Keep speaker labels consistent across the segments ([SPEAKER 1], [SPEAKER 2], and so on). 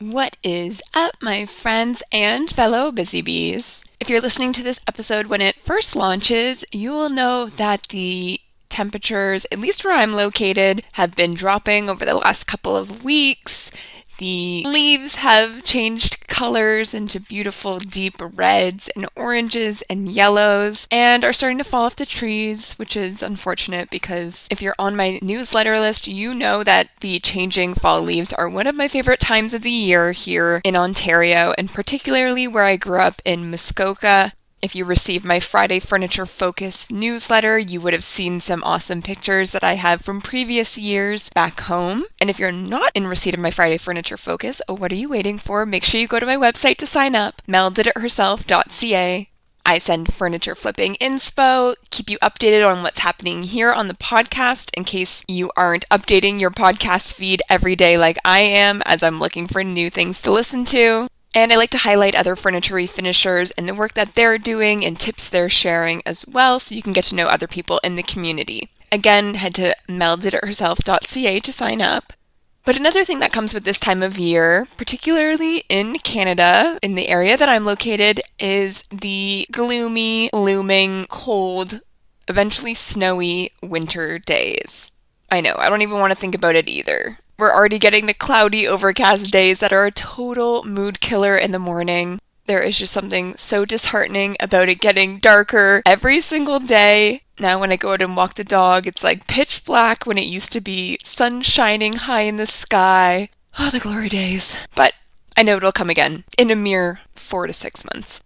[SPEAKER 1] What is up, my friends and fellow BusyBees? If you're listening to this episode when it first launches, you will know that the temperatures, at least where I'm located, have been dropping over the last couple of weeks. The leaves have changed colors into beautiful deep reds and oranges and yellows and are starting to fall off the trees, which is unfortunate because if you're on my newsletter list, you know that the changing fall leaves are one of my favorite times of the year here in Ontario, and particularly where I grew up in Muskoka. If you received my Friday Furniture Focus newsletter, you would have seen some awesome pictures that I have from previous years back home. And if you're not in receipt of my Friday Furniture Focus, what are you waiting for? Make sure you go to my website to sign up, MelDidItHerself.ca. I send furniture flipping inspo, keep you updated on what's happening here on the podcast in case you aren't updating your podcast feed every day like I am, as I'm looking for new things to listen to. And I like to highlight other furniture refinishers and the work that they're doing and tips they're sharing as well, so you can get to know other people in the community. Again, head to MelDidItHerself.ca to sign up. But another thing that comes with this time of year, particularly in Canada, in the area that I'm located, is the gloomy, looming, cold, eventually snowy winter days. I know, I don't even want to think about it either. We're already getting the cloudy, overcast days that are a total mood killer in the morning. There is just something so disheartening about it getting darker every single day. Now when I go out and walk the dog, it's like pitch black when it used to be sun shining high in the sky. Oh, the glory days. But I know it'll come again in a mere 4 to 6 months.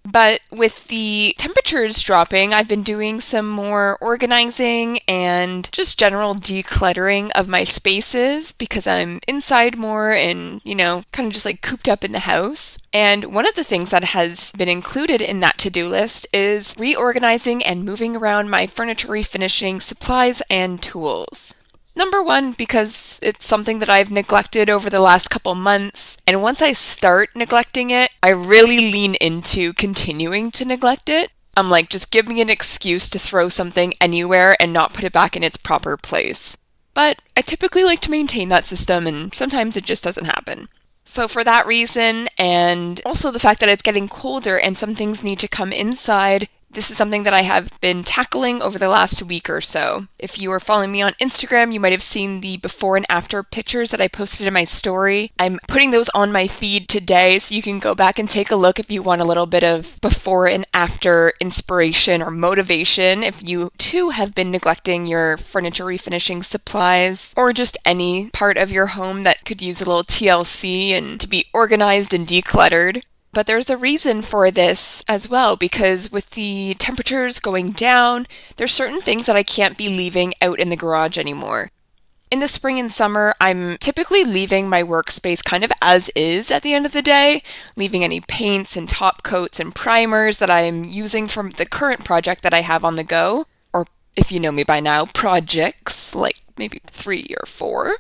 [SPEAKER 1] But with the temperatures dropping, I've been doing some more organizing and just general decluttering of my spaces because I'm inside more and, kind of just like cooped up in the house. And one of the things that has been included in that to-do list is reorganizing and moving around my furniture refinishing supplies and tools. Number one, because it's something that I've neglected over the last couple months, and once I start neglecting it, I really lean into continuing to neglect it. I'm like, just give me an excuse to throw something anywhere and not put it back in its proper place. But I typically like to maintain that system, and sometimes it just doesn't happen. So for that reason, and also the fact that it's getting colder and some things need to come inside, this is something that I have been tackling over the last week or so. If you are following me on Instagram, you might have seen the before and after pictures that I posted in my story. I'm putting those on my feed today, so you can go back and take a look if you want a little bit of before and after inspiration or motivation if you too have been neglecting your furniture refinishing supplies or just any part of your home that could use a little TLC and to be organized and decluttered. But there's a reason for this as well, because with the temperatures going down, there's certain things that I can't be leaving out in the garage anymore. In the spring and summer, I'm typically leaving my workspace kind of as is at the end of the day, leaving any paints and top coats and primers that I'm using from the current project that I have on the go, or if you know me by now, projects, like maybe 3 or 4.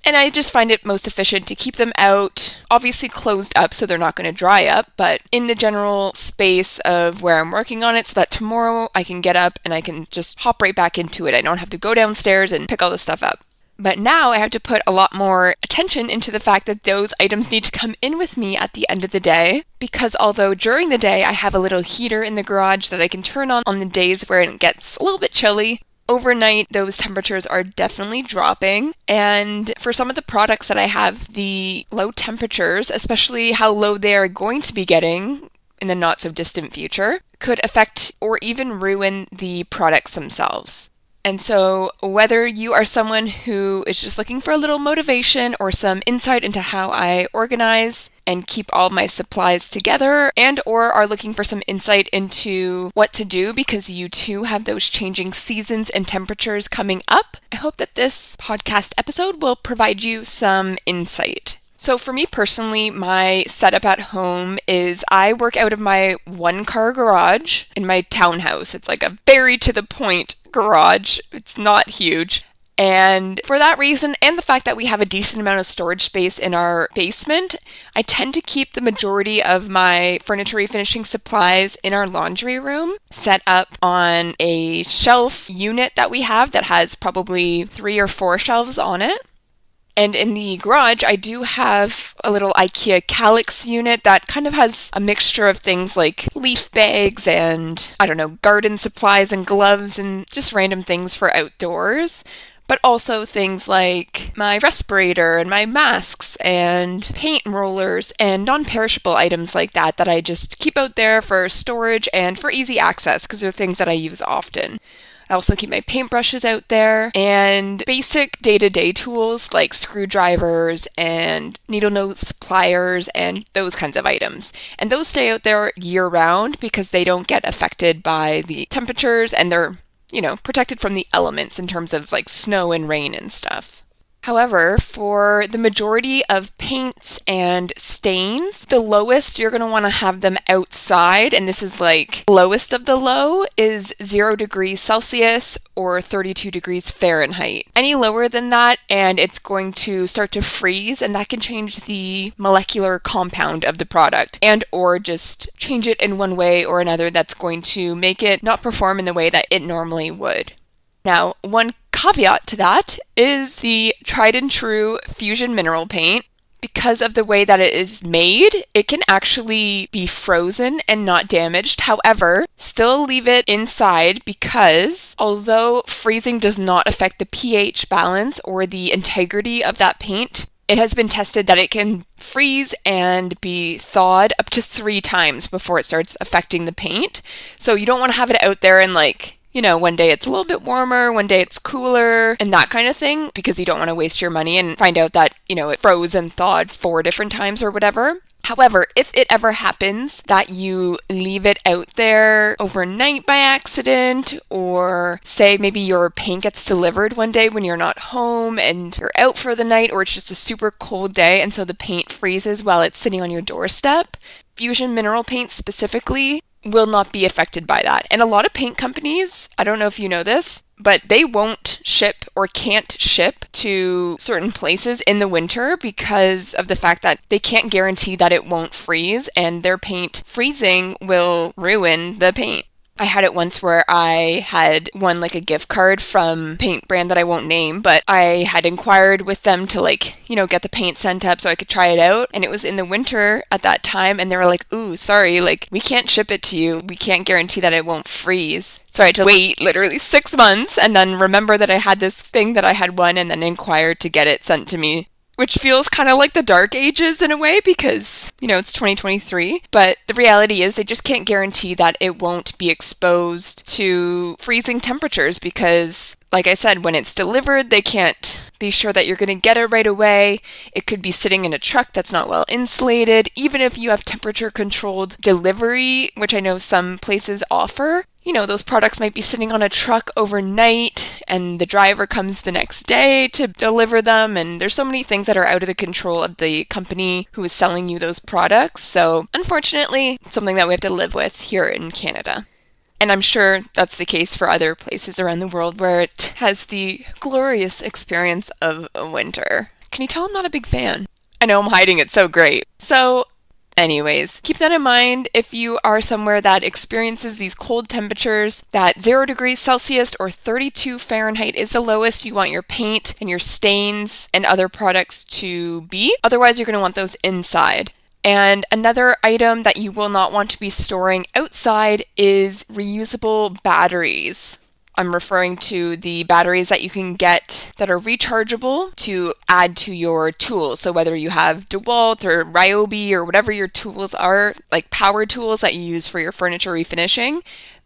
[SPEAKER 1] And I just find it most efficient to keep them out, obviously closed up so they're not going to dry up, but in the general space of where I'm working on it so that tomorrow I can get up and I can just hop right back into it. I don't have to go downstairs and pick all this stuff up. But now I have to put a lot more attention into the fact that those items need to come in with me at the end of the day, because although during the day I have a little heater in the garage that I can turn on the days where it gets a little bit chilly, overnight, those temperatures are definitely dropping, and for some of the products that I have, the low temperatures, especially how low they are going to be getting in the not-so-distant future, could affect or even ruin the products themselves. And so whether you are someone who is just looking for a little motivation or some insight into how I organize and keep all my supplies together, and or are looking for some insight into what to do because you too have those changing seasons and temperatures coming up, I hope that this podcast episode will provide you some insight. So for me personally, my setup at home is I work out of my 1-car garage in my townhouse. It's like a very to the point garage. It's not huge. And for that reason, and the fact that we have a decent amount of storage space in our basement, I tend to keep the majority of my furniture refinishing supplies in our laundry room, set up on a shelf unit that we have that has probably 3 or 4 shelves on it. And in the garage, I do have a little IKEA Calyx unit that kind of has a mixture of things like leaf bags and, garden supplies and gloves and just random things for outdoors. But also things like my respirator and my masks and paint rollers and non-perishable items like that I just keep out there for storage and for easy access because they're things that I use often. I also keep my paintbrushes out there and basic day-to-day tools like screwdrivers and needle nose pliers and those kinds of items. And those stay out there year-round because they don't get affected by the temperatures and they're, protected from the elements in terms of like snow and rain and stuff. However, for the majority of paints and stains, the lowest you're going to want to have them outside, and this is like lowest of the low, is 0 degrees Celsius or 32 degrees Fahrenheit. Any lower than that, and it's going to start to freeze, and that can change the molecular compound of the product, and or just change it in one way or another that's going to make it not perform in the way that it normally would. Now, one caveat to that is the tried and true fusion mineral paint. Because of the way that it is made, it can actually be frozen and not damaged. However, still leave it inside because although freezing does not affect the pH balance or the integrity of that paint, it has been tested that it can freeze and be thawed up to 3 times before it starts affecting the paint. So you don't want to have it out there and one day it's a little bit warmer, one day it's cooler, and that kind of thing, because you don't want to waste your money and find out that, it froze and thawed 4 different times or whatever. However, if it ever happens that you leave it out there overnight by accident, or say maybe your paint gets delivered one day when you're not home and you're out for the night, or it's just a super cold day and so the paint freezes while it's sitting on your doorstep, fusion mineral paint specifically will not be affected by that. And a lot of paint companies, I don't know if you know this, but they won't ship or can't ship to certain places in the winter because of the fact that they can't guarantee that it won't freeze, and their paint freezing will ruin the paint. I had it once where I had won like a gift card from a paint brand that I won't name, but I had inquired with them to get the paint sent up so I could try it out. And it was in the winter at that time, and they were like, "Ooh, sorry, we can't ship it to you. We can't guarantee that it won't freeze." So I had to wait literally 6 months and then remember that I had this thing that I had won and then inquired to get it sent to me. Which feels kind of like the dark ages in a way because, it's 2023. But the reality is they just can't guarantee that it won't be exposed to freezing temperatures because, like I said, when it's delivered, they can't be sure that you're going to get it right away. It could be sitting in a truck that's not well insulated. Even if you have temperature controlled delivery, which I know some places offer, those products might be sitting on a truck overnight and the driver comes the next day to deliver them. And there's so many things that are out of the control of the company who is selling you those products. So unfortunately, it's something that we have to live with here in Canada. And I'm sure that's the case for other places around the world where it has the glorious experience of a winter. Can you tell I'm not a big fan? I know I'm hiding it so great. So anyways, keep that in mind if you are somewhere that experiences these cold temperatures, that 0 degrees Celsius or 32 Fahrenheit is the lowest you want your paint and your stains and other products to be. Otherwise, you're going to want those inside. And another item that you will not want to be storing outside is reusable batteries. I'm referring to the batteries that you can get that are rechargeable to add to your tools. So whether you have DeWalt or Ryobi or whatever your tools are, like power tools that you use for your furniture refinishing,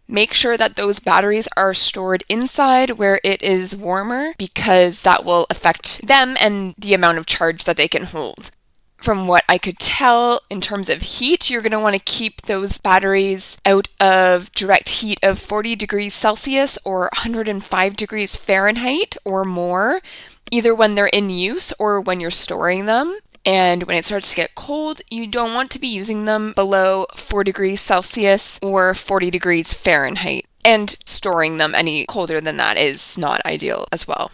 [SPEAKER 1] make sure that those batteries are stored inside where it is warmer because that will affect them and the amount of charge that they can hold. From what I could tell, in terms of heat, you're going to want to keep those batteries out of direct heat of 40 degrees Celsius or 105 degrees Fahrenheit or more, either when they're in use or when you're storing them. And when it starts to get cold, you don't want to be using them below 4 degrees Celsius or 40 degrees Fahrenheit. And storing them any colder than that is not ideal as well.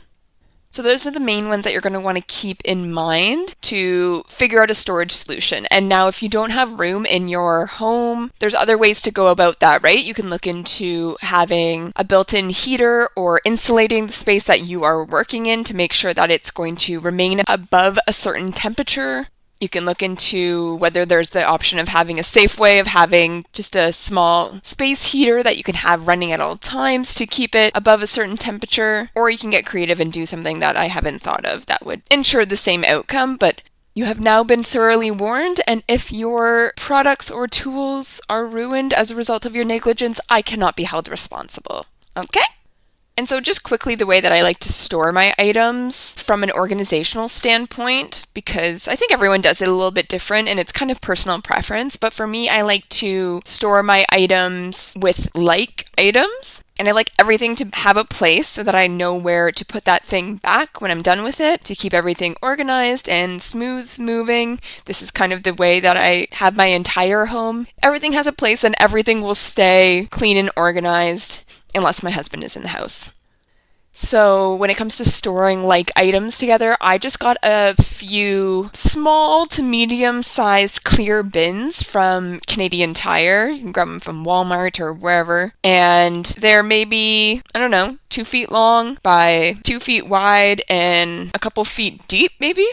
[SPEAKER 1] So those are the main ones that you're going to want to keep in mind to figure out a storage solution. And now if you don't have room in your home, there's other ways to go about that, right? You can look into having a built-in heater or insulating the space that you are working in to make sure that it's going to remain above a certain temperature. You can look into whether there's the option of having a safe way of having just a small space heater that you can have running at all times to keep it above a certain temperature, or you can get creative and do something that I haven't thought of that would ensure the same outcome, but you have now been thoroughly warned, and if your products or tools are ruined as a result of your negligence, I cannot be held responsible. Okay? And so just quickly, the way that I like to store my items from an organizational standpoint, because I think everyone does it a little bit different and it's kind of personal preference, but for me, I like to store my items with like items. And I like everything to have a place so that I know where to put that thing back when I'm done with it, to keep everything organized and smooth moving. This is kind of the way that I have my entire home. Everything has a place and everything will stay clean and organized unless my husband is in the house. So when it comes to storing like items together, I just got a few small to medium-sized clear bins from Canadian Tire. You can grab them from Walmart or wherever. And they're maybe, 2 feet long by 2 feet wide and a couple feet deep maybe.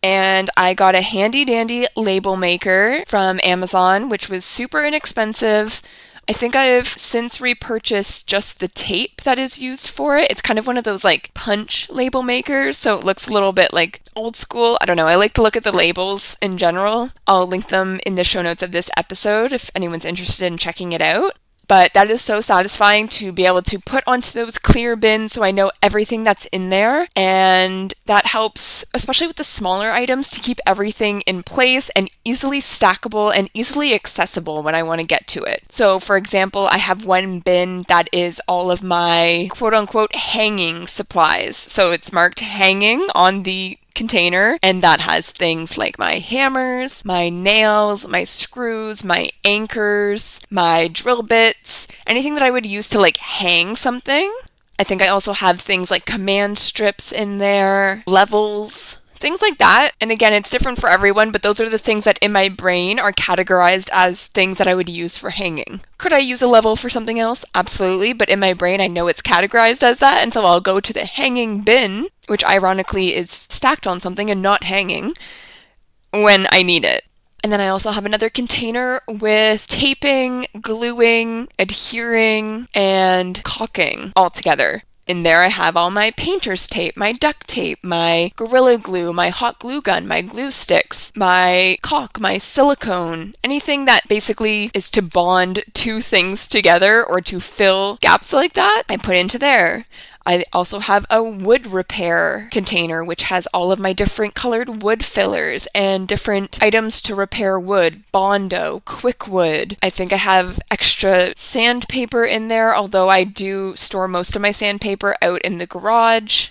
[SPEAKER 1] And I got a handy dandy label maker from Amazon, which was super inexpensive. I think I've since repurchased just the tape that is used for it. It's kind of one of those like punch label makers, so it looks a little bit like old school. I don't know. I like to look at the labels in general. I'll link them in the show notes of this episode if anyone's interested in checking it out. But that is so satisfying to be able to put onto those clear bins so I know everything that's in there. And that helps, especially with the smaller items, to keep everything in place and easily stackable and easily accessible when I want to get to it. So for example, I have one bin that is all of my quote unquote hanging supplies. So it's marked hanging on the container, and that has things like my hammers, my nails, my screws, my anchors, my drill bits, anything that I would use to like hang something. I think I also have things like command strips in there, levels, things like that. And again, it's different for everyone, but those are the things that in my brain are categorized as things that I would use for hanging. Could I use a level for something else? Absolutely, but in my brain I know it's categorized as that, and so I'll go to the hanging bin, which ironically is stacked on something and not hanging, when I need it. And then I also have another container with taping, gluing, adhering, and caulking all together. In there I have all my painter's tape, my duct tape, my Gorilla Glue, my hot glue gun, my glue sticks, my caulk, my silicone, anything that basically is to bond two things together or to fill gaps like that, I put into there. I also have a wood repair container, which has all of my different colored wood fillers and different items to repair wood, Bondo, quick wood. I think I have extra sandpaper in there, although I do store most of my sandpaper out in the garage.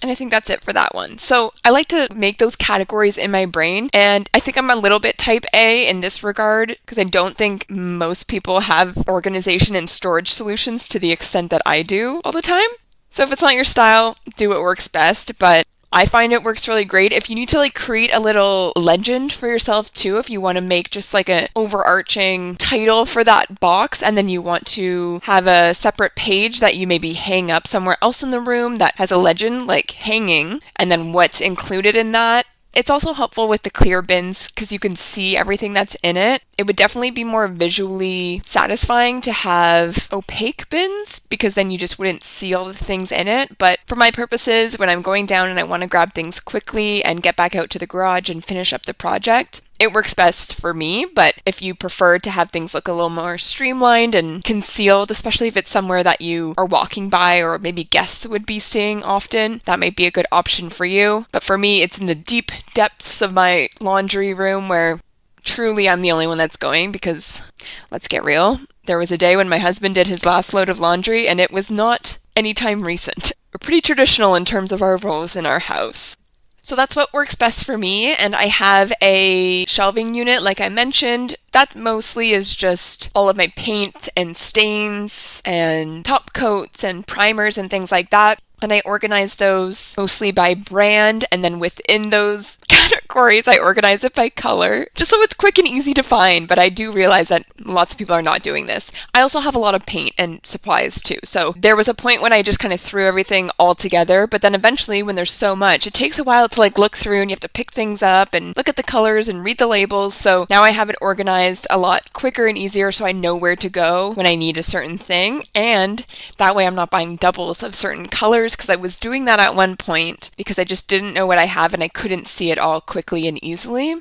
[SPEAKER 1] And I think that's it for that one. So I like to make those categories in my brain, and I think I'm a little bit type A in this regard because I don't think most people have organization and storage solutions to the extent that I do all the time. So if it's not your style, do what works best, but I find it works really great. If you need to like create a little legend for yourself too, if you want to make just like an overarching title for that box, and then you want to have a separate page that you maybe hang up somewhere else in the room that has a legend like hanging, and then what's included in that. It's also helpful with the clear bins because you can see everything that's in it. It would definitely be more visually satisfying to have opaque bins because then you just wouldn't see all the things in it. But for my purposes, when I'm going down and I want to grab things quickly and get back out to the garage and finish up the project, it works best for me. But if you prefer to have things look a little more streamlined and concealed, especially if it's somewhere that you are walking by or maybe guests would be seeing often, that might be a good option for you. But for me, it's in the deep depths of my laundry room where truly I'm the only one that's going because, let's get real, there was a day when my husband did his last load of laundry and it was not anytime recent. We're pretty traditional in terms of our roles in our house. So that's what works best for me, and I have a shelving unit, like I mentioned, that mostly is just all of my paint and stains and top coats and primers and things like that. And I organize those mostly by brand, and then within those categories, I organize it by color, just so it's quick and easy to find. But I do realize that lots of people are not doing this. I also have a lot of paint and supplies too. So there was a point when I just kind of threw everything all together, but then eventually when there's so much, it takes a while to look through, and you have to pick things up and look at the colors and read the labels. So now I have it organized a lot quicker and easier, so I know where to go when I need a certain thing. And that way I'm not buying doubles of certain colors, because I was doing that at one point because I just didn't know what I have and I couldn't see it all quickly and easily.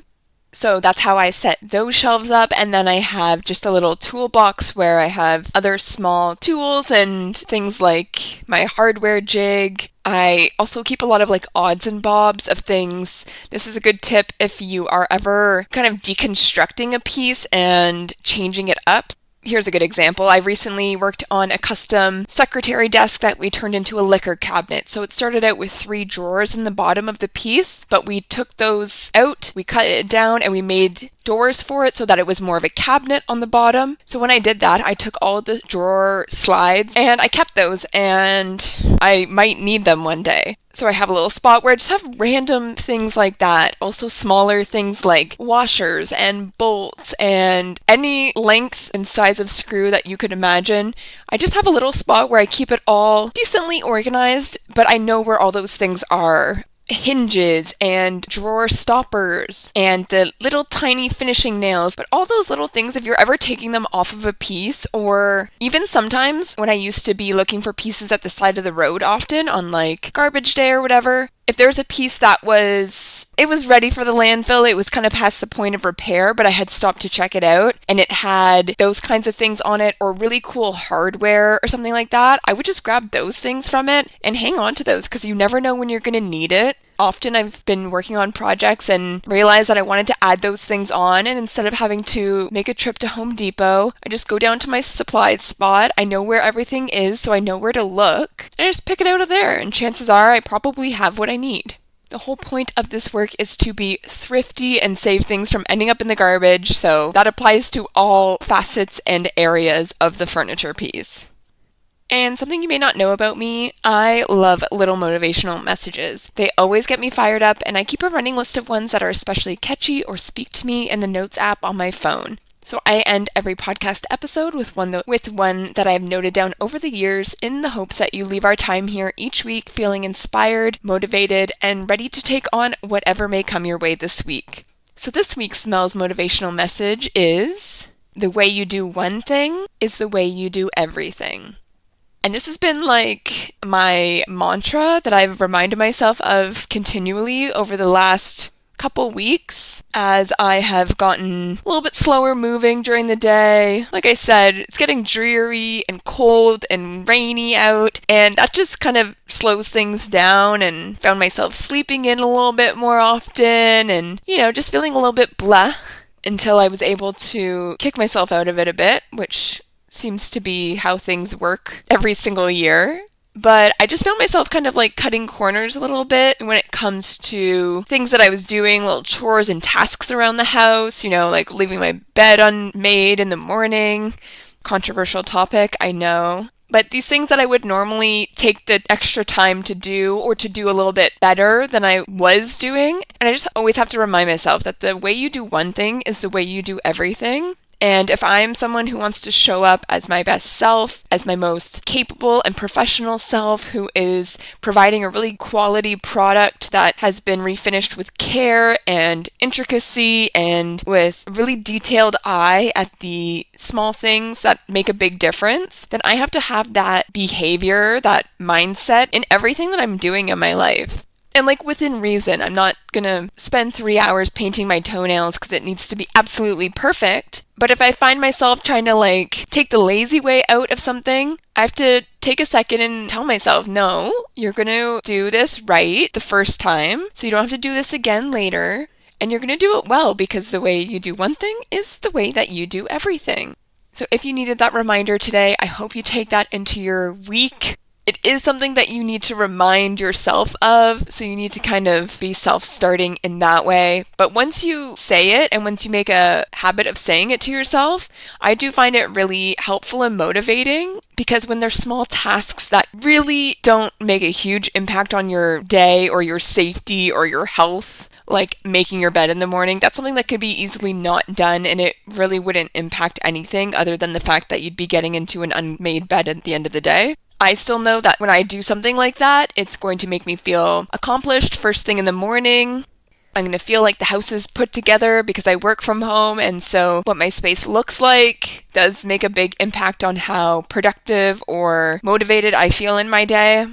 [SPEAKER 1] So that's how I set those shelves up. And then I have just a little toolbox where I have other small tools and things like my hardware jig. I also keep a lot of odds and bobs of things. This is a good tip if you are ever kind of deconstructing a piece and changing it up. Here's a good example. I recently worked on a custom secretary desk that we turned into a liquor cabinet. So it started out with 3 drawers in the bottom of the piece, but we took those out, we cut it down, and we made doors for it so that it was more of a cabinet on the bottom. So when I did that, I took all the drawer slides and I kept those, and I might need them one day. So I have a little spot where I just have random things like that. Also smaller things like washers and bolts and any length and size of screw that you could imagine. I just have a little spot where I keep it all decently organized, but I know where all those things are. Hinges and drawer stoppers and the little tiny finishing nails, but all those little things, if you're ever taking them off of a piece, or even sometimes when I used to be looking for pieces at the side of the road often on garbage day or whatever, if there's a piece that was ready for the landfill, it was kind of past the point of repair, but I had stopped to check it out, and it had those kinds of things on it, or really cool hardware or something like that, I would just grab those things from it and hang on to those, because you never know when you're going to need it. Often I've been working on projects and realized that I wanted to add those things on, and instead of having to make a trip to Home Depot, I just go down to my supplies spot. I know where everything is, so I know where to look, and I just pick it out of there, and chances are I probably have what I need. The whole point of this work is to be thrifty and save things from ending up in the garbage, so that applies to all facets and areas of the furniture piece. And something you may not know about me, I love little motivational messages. They always get me fired up, and I keep a running list of ones that are especially catchy or speak to me in the Notes app on my phone. So I end every podcast episode with one that I have noted down over the years, in the hopes that you leave our time here each week feeling inspired, motivated, and ready to take on whatever may come your way this week. So this week's Mel's motivational message is, the way you do one thing is the way you do everything. And this has been my mantra that I've reminded myself of continually over the last couple weeks as I have gotten a little bit slower moving during the day. Like I said, it's getting dreary and cold and rainy out, and that just kind of slows things down, and found myself sleeping in a little bit more often and, just feeling a little bit blah until I was able to kick myself out of it a bit, which seems to be how things work every single year. But I just found myself kind of cutting corners a little bit when it comes to things that I was doing, little chores and tasks around the house, leaving my bed unmade in the morning. Controversial topic, I know. But these things that I would normally take the extra time to do, or to do a little bit better than I was doing. And I just always have to remind myself that the way you do one thing is the way you do everything. And if I'm someone who wants to show up as my best self, as my most capable and professional self, who is providing a really quality product that has been refinished with care and intricacy and with a really detailed eye at the small things that make a big difference, then I have to have that behavior, that mindset in everything that I'm doing in my life. And within reason, I'm not gonna spend 3 hours painting my toenails because it needs to be absolutely perfect. But if I find myself trying to take the lazy way out of something, I have to take a second and tell myself, no, you're gonna do this right the first time, so you don't have to do this again later. And you're gonna do it well, because the way you do one thing is the way that you do everything. So if you needed that reminder today, I hope you take that into your week. It is something that you need to remind yourself of, so you need to kind of be self-starting in that way. But once you say it and once you make a habit of saying it to yourself, I do find it really helpful and motivating, because when there's small tasks that really don't make a huge impact on your day or your safety or your health, like making your bed in the morning, that's something that could be easily not done, and it really wouldn't impact anything other than the fact that you'd be getting into an unmade bed at the end of the day. I still know that when I do something like that, it's going to make me feel accomplished first thing in the morning. I'm going to feel like the house is put together because I work from home, and so what my space looks like does make a big impact on how productive or motivated I feel in my day.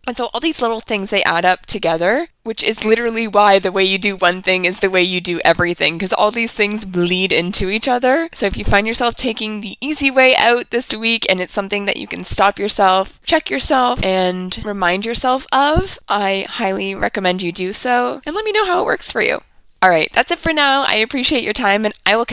[SPEAKER 1] And so all these little things, they add up together, which is literally why the way you do one thing is the way you do everything, because all these things bleed into each other. So if you find yourself taking the easy way out this week and it's something that you can stop yourself, check yourself, and remind yourself of, I highly recommend you do so. And let me know how it works for you. All right, that's it for now. I appreciate your time, and I will